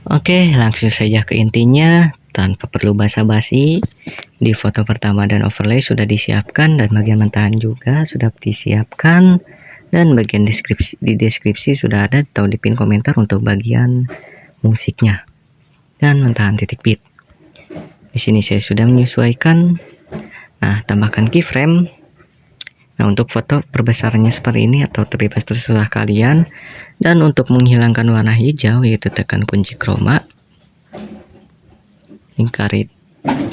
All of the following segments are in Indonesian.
Oke, langsung saja ke intinya. Tanpa perlu basa-basi, di foto pertama dan overlay sudah disiapkan, dan bagian mentahan juga sudah disiapkan, dan bagian deskripsi sudah ada atau di pin komentar untuk bagian musiknya dan mentahan titik bit. Di sini saya sudah menyesuaikan. Nah, tambahkan keyframe. Nah, untuk foto perbesarnya seperti ini atau terserah kalian. Dan untuk menghilangkan warna hijau, yaitu tekan kunci chroma, lingkarin,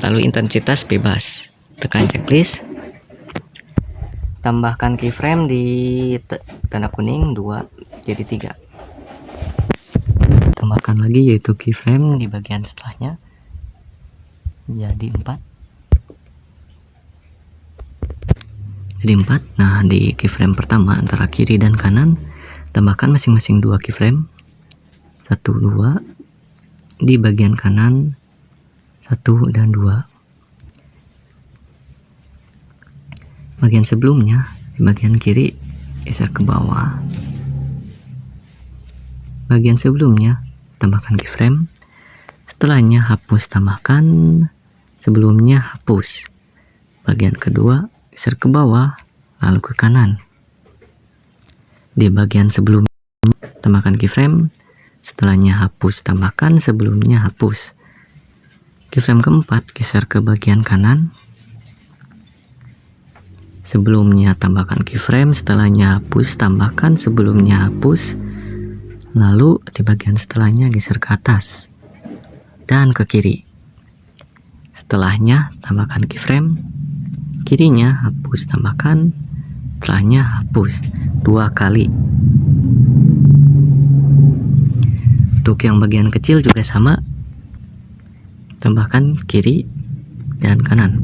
lalu intensitas bebas, tekan checklist, tambahkan keyframe di tanda kuning 2 jadi 3, tambahkan lagi yaitu keyframe di bagian setelahnya jadi 4. Nah, di keyframe pertama antara kiri dan kanan tambahkan masing-masing 2 keyframe, 1 2 di bagian kanan, 1 dan 2. Bagian sebelumnya di bagian kiri geser ke bawah. Bagian sebelumnya tambahkan keyframe, setelahnya hapus, tambahkan, sebelumnya hapus. Bagian kedua geser ke bawah lalu ke kanan. Di bagian sebelumnya tambahkan keyframe, setelahnya hapus, tambahkan, sebelumnya hapus. Keyframe keempat geser ke bagian kanan, sebelumnya tambahkan keyframe, setelahnya hapus, tambahkan, sebelumnya hapus. Lalu di bagian setelahnya geser ke atas dan ke kiri. Setelahnya tambahkan keyframe, kirinya hapus, tambahkan, setelahnya hapus 2 kali. Untuk yang bagian kecil juga sama, tambahkan kiri dan kanan.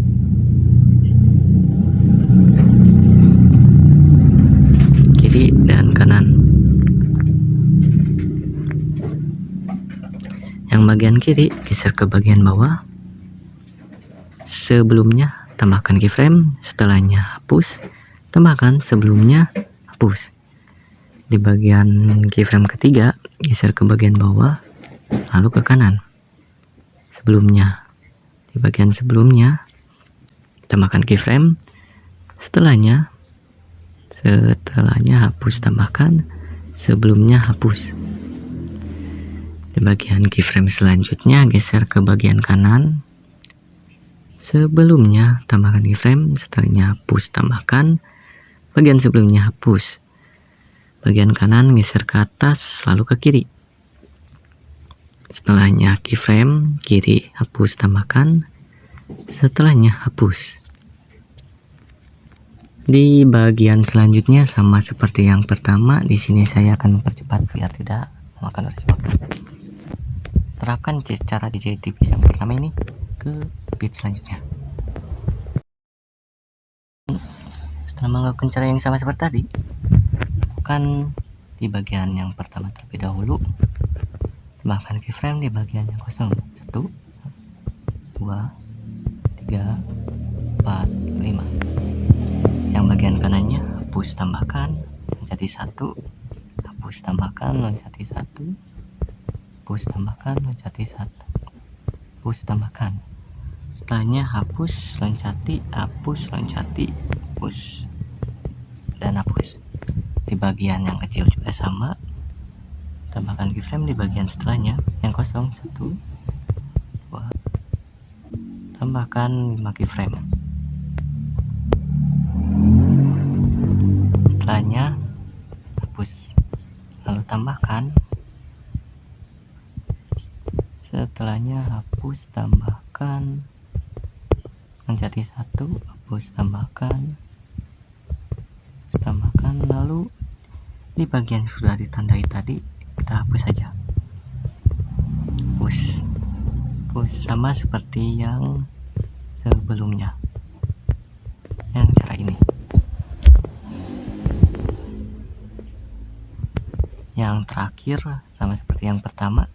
Kiri dan kanan. Yang bagian kiri geser ke bagian bawah, sebelumnya tambahkan keyframe, setelahnya hapus, tambahkan, sebelumnya hapus. Di bagian keyframe ketiga geser ke bagian bawah lalu ke kanan, sebelumnya. Di bagian sebelumnya tambahkan keyframe, setelahnya hapus, tambahkan, sebelumnya hapus. Di bagian keyframe selanjutnya geser ke bagian kanan, sebelumnya tambahkan keyframe, setelahnya hapus, tambahkan, bagian sebelumnya hapus. Bagian kanan geser ke atas lalu ke kiri, setelahnya keyframe, kiri hapus, tambahkan, setelahnya hapus. Di bagian selanjutnya sama seperti yang pertama. Di sini saya akan mempercepat biar tidak memakan durasi waktu. Terapkan cara DJI tipis yang pertama ini ke bit selanjutnya. Setelah melakukan cara yang sama seperti tadi, bukan di bagian yang pertama terlebih dahulu, tambahkan keyframe di bagian yang kosong, 1 2 3 4 5. Yang bagian kanannya hapus, tambahkan, menjadi 1, hapus, tambahkan, menjadi 1, hapus, tambahkan, menjadi 1, hapus, tambahkan. Setelahnya hapus, loncati, hapus, loncati, hapus, dan hapus. Di bagian yang kecil juga sama, tambahkan keyframe di bagian setelahnya yang kosong, 1 2, tambahkan 5 keyframe. Setelahnya hapus, lalu tambahkan, setelahnya hapus, tambahkan, menjadi 1, hapus, tambahkan, lalu di bagian sudah ditandai tadi kita hapus saja. Hapus sama seperti yang sebelumnya, yang cara ini. Yang terakhir sama seperti yang pertama.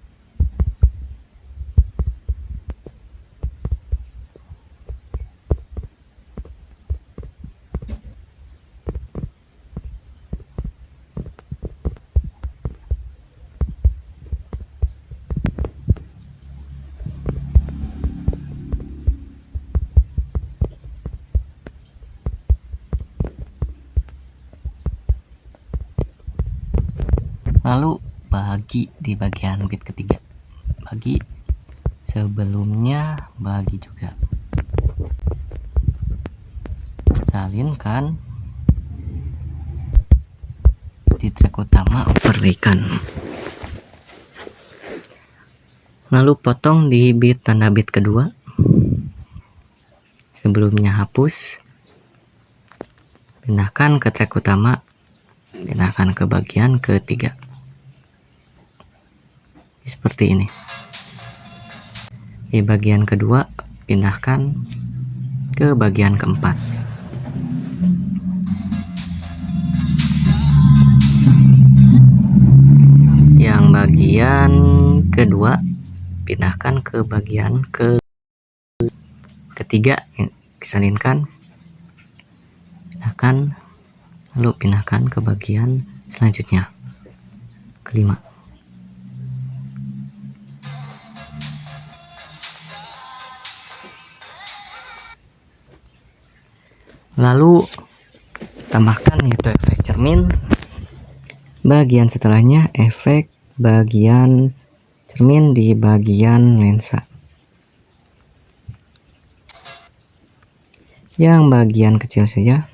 Lalu bagi di bagian bit ketiga, bagi, sebelumnya bagi juga, salinkan di track utama, overlaykan, lalu potong di bit tanda bit kedua, sebelumnya hapus, pindahkan ke track utama, pindahkan ke bagian ketiga, seperti ini. Di bagian kedua pindahkan ke bagian keempat. Yang bagian kedua pindahkan ke bagian ketiga, salinkan, pindahkan, lalu pindahkan ke bagian selanjutnya, kelima. Lalu tambahkan yaitu efek cermin. Bagian setelahnya efek bagian cermin di bagian lensa. Yang bagian kecil saja.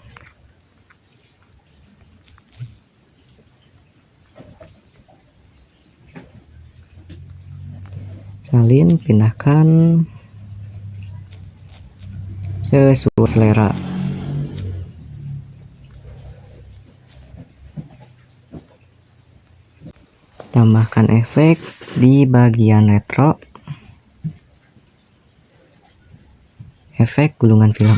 Salin, pindahkan sesuai selera. Tambahkan efek di bagian retro, efek gulungan film.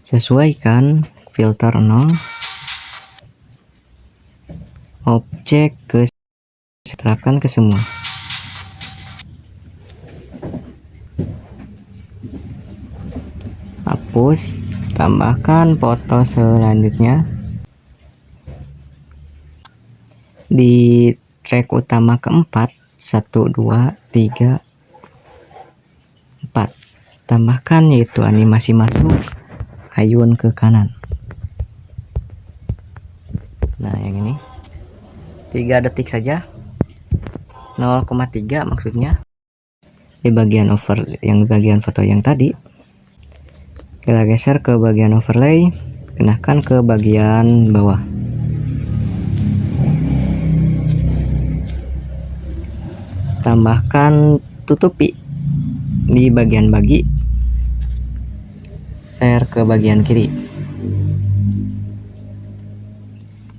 Sesuaikan filter 0, objek ke terapkan ke semua. Hapus, tambahkan foto selanjutnya. Di track utama keempat, 1, 2, 3, 4. Tambahkan yaitu animasi masuk ayun ke kanan. Nah, yang ini 3 detik saja, 0,3 maksudnya. Di bagian bagian foto yang tadi, kita geser ke bagian overlay, pindahkan ke bagian bawah. Tambahkan tutupi di bagian bagi, share ke bagian kiri,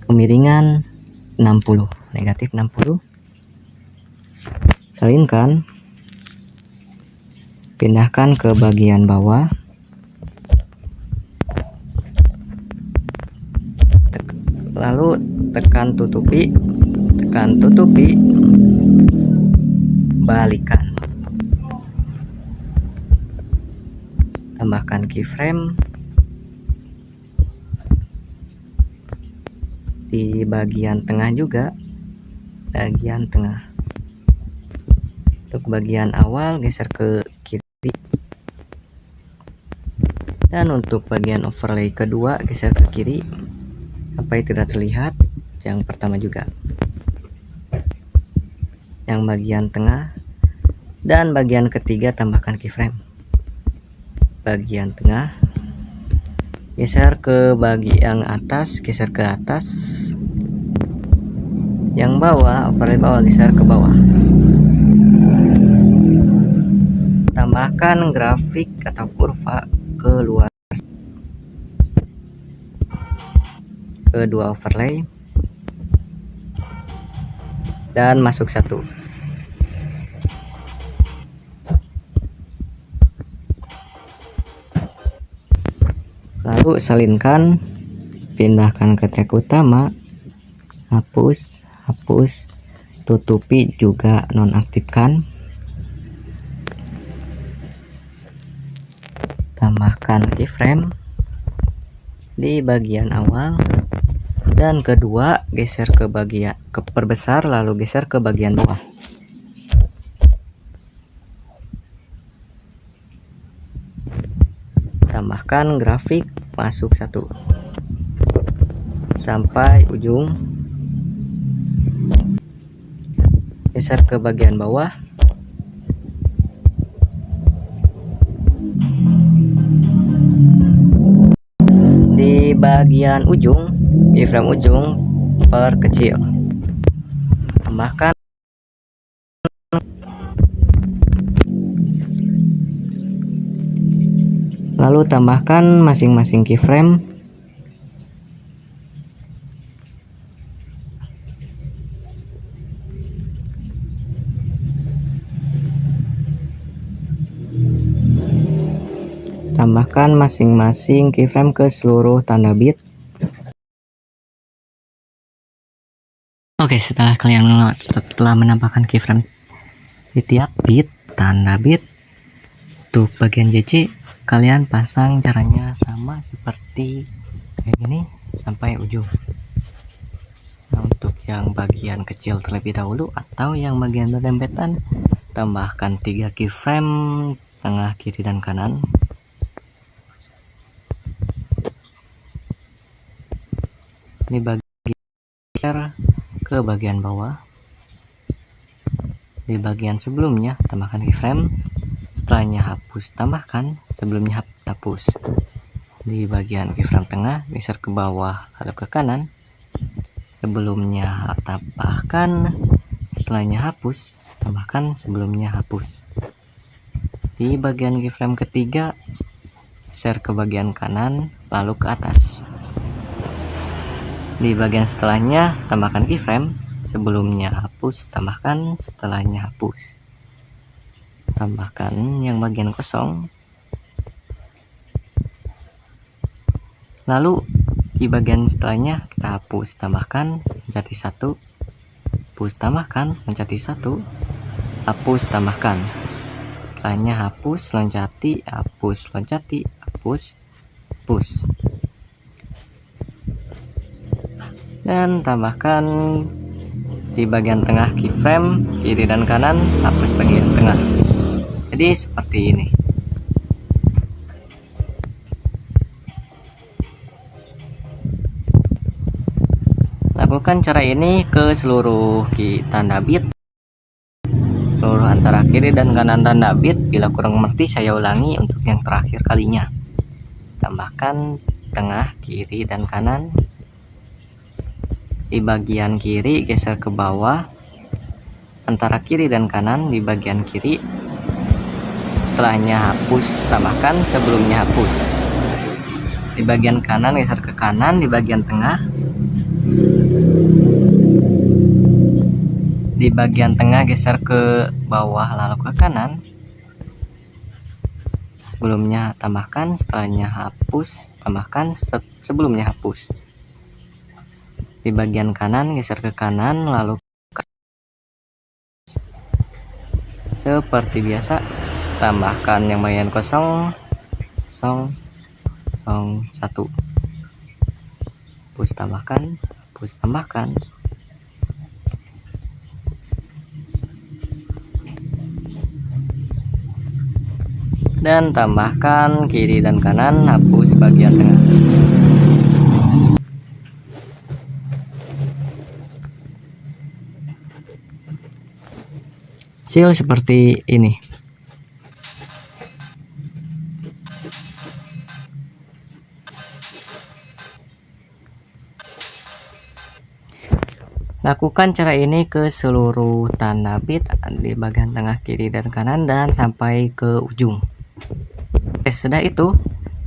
kemiringan 60, negatif 60, salinkan, pindahkan ke bagian bawah, lalu tekan tutupi, balikan, tambahkan keyframe di bagian tengah juga, bagian tengah. Untuk bagian awal geser ke kiri, dan untuk bagian overlay kedua geser ke kiri sampai tidak terlihat yang pertama juga. Yang bagian tengah dan bagian ketiga tambahkan keyframe. Bagian tengah geser ke bagian atas, geser ke atas. Yang bawah, overlay bawah geser ke bawah. Tambahkan grafik atau kurva keluar kedua overlay dan masuk satu. Lalu salinkan, pindahkan ke track utama, hapus, tutupi juga nonaktifkan, tambahkan keyframe di bagian awal, dan kedua geser ke bagian perbesar, lalu geser ke bagian bawah. Tambahkan grafik, masuk satu. sampai ujung, geser ke bagian bawah, di bagian ujung, keyframe ujung perkecil, tambahkan, lalu tambahkan masing-masing keyframe. Tambahkan masing-masing keyframe ke seluruh tanda bit. Oke, setelah menambahkan keyframe di tiap bit tanda bit, untuk bagian JC kalian pasang caranya sama seperti kayak gini sampai ujung. Nah, untuk yang bagian kecil terlebih dahulu atau yang bagian berdempetan, tambahkan 3 keyframe tengah, kiri, dan kanan. Ini bagian ke bagian bawah. Di bagian sebelumnya tambahkan keyframe, setelahnya hapus, tambahkan, sebelumnya hapus. Di bagian keyframe tengah geser ke bawah lalu ke kanan, sebelumnya tambahkan, setelahnya hapus, tambahkan, sebelumnya hapus. Di bagian keyframe ketiga geser ke bagian kanan lalu ke atas. Di bagian setelahnya tambahkan keyframe, sebelumnya hapus, tambahkan, setelahnya hapus. Tambahkan yang bagian kosong. Lalu di bagian setelahnya kita hapus, tambahkan, menjadi 1, hapus, tambahkan, menjadi 1, hapus, tambahkan. Setelahnya hapus, loncati, hapus, loncati, hapus, hapus. Dan tambahkan di bagian tengah keyframe, kiri dan kanan, hapus bagian tengah. Jadi seperti ini. Lakukan cara ini ke seluruh tanda bit, seluruh antara kiri dan kanan tanda bit. Bila kurang mengerti saya ulangi untuk yang terakhir kalinya. Tambahkan tengah, kiri, dan kanan. Di bagian kiri geser ke bawah, antara kiri dan kanan di bagian kiri, setelahnya hapus, tambahkan, sebelumnya hapus. Di bagian kanan geser ke kanan, di bagian tengah, di bagian tengah geser ke bawah lalu ke kanan, sebelumnya tambahkan, setelahnya hapus, tambahkan, sebelumnya hapus. Di bagian kanan geser ke kanan lalu seperti biasa, tambahkan yang bagian kosong, 1, hapus, tambahkan, hapus, tambahkan. Dan tambahkan kiri dan kanan, hapus bagian tengah. Hasil seperti ini. Lakukan cara ini ke seluruh tanda bit di bagian tengah, kiri, dan kanan, dan sampai ke ujung. Oke, sudah itu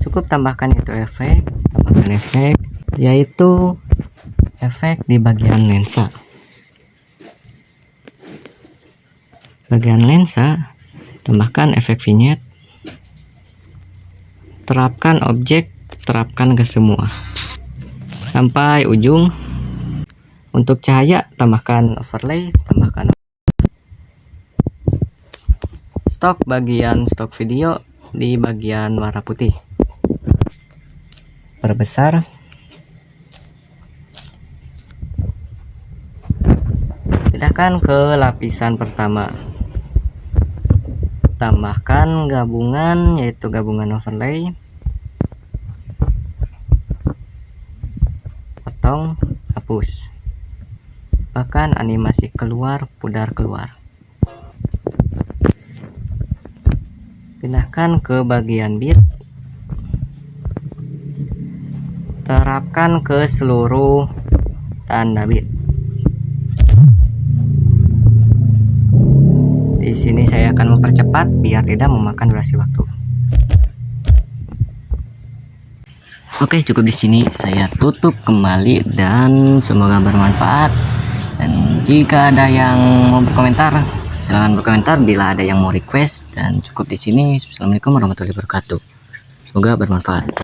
cukup tambahkan itu efek, yaitu efek di bagian lensa. Bagian lensa, tambahkan efek vignette, terapkan objek, terapkan ke semua sampai ujung. Untuk cahaya tambahkan overlay, tambahkan stok bagian stok video di bagian warna putih, perbesar, pindahkan ke lapisan pertama. Tambahkan gabungan, yaitu gabungan overlay, potong, hapus. Bahkan animasi keluar, pudar keluar. Pindahkan ke bagian bit. Terapkan ke seluruh tanda bit. Di sini saya akan mempercepat biar tidak memakan durasi waktu. Oke, cukup di sini saya tutup kembali dan semoga bermanfaat. Dan jika ada yang mau berkomentar, silahkan berkomentar. Bila ada yang mau request, dan cukup di sini. Assalamualaikum warahmatullahi wabarakatuh. Semoga bermanfaat.